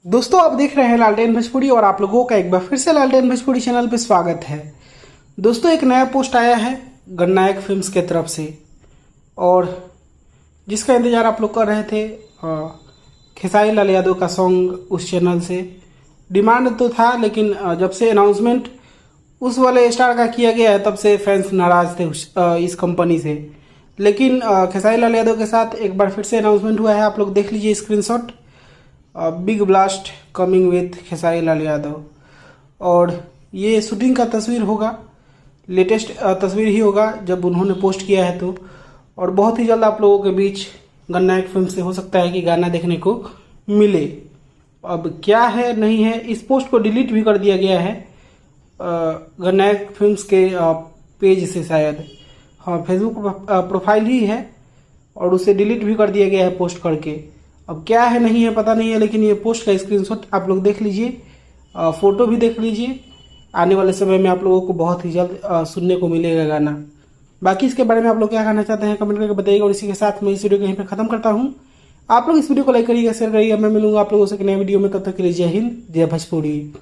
दोस्तों आप देख रहे हैं लालटेन भोजपुरी और आप लोगों का एक बार फिर से लालटेन भोजपुरी चैनल पे स्वागत है। दोस्तों एक नया पोस्ट आया है गणनायक फिल्म्स के तरफ से और जिसका इंतज़ार आप लोग कर रहे थे। खेसारी लाल यादव का सॉन्ग उस चैनल से डिमांड तो था, लेकिन जब से अनाउंसमेंट उस वाले स्टार का किया गया है तब से फैंस नाराज थे इस कंपनी से। लेकिन खेसारी लाल यादव के साथ एक बार फिर से अनाउंसमेंट हुआ है। आप लोग देख लीजिए screenshot. Big blast coming with Khesari Lal Yadav, और ये शूटिंग का तस्वीर होगा, लेटेस्ट तस्वीर ही होगा जब उन्होंने पोस्ट किया है तो। और बहुत ही जल्द आप लोगों के बीच गणनायक फिल्म से हो सकता है कि गाना देखने को मिले। अब क्या है नहीं है, इस पोस्ट को डिलीट भी कर दिया गया है गणनायक फिल्म्स के पेज से शायद। हाँ, फेसबुक प्रोफाइल ही है और उसे डिलीट भी कर दिया गया है पोस्ट करके। अब क्या है नहीं है पता नहीं है, लेकिन ये पोस्ट का स्क्रीनशॉट आप लोग देख लीजिए, फोटो भी देख लीजिए। आने वाले समय में आप लोगों को बहुत ही जल्द सुनने को मिलेगा गाना। बाकी इसके बारे में आप लोग क्या कहना चाहते हैं कमेंट करके बताइएगा। और इसी के साथ मैं इस वीडियो को यहीं पे खत्म करता हूँ। आप लोग इस वीडियो को लाइक करिएगा, शेयर करिएगा। मैं मिलूंगा आप लोगों से एक नए वीडियो में, तब तक के लिए जय हिंद, जय भोजपुरी।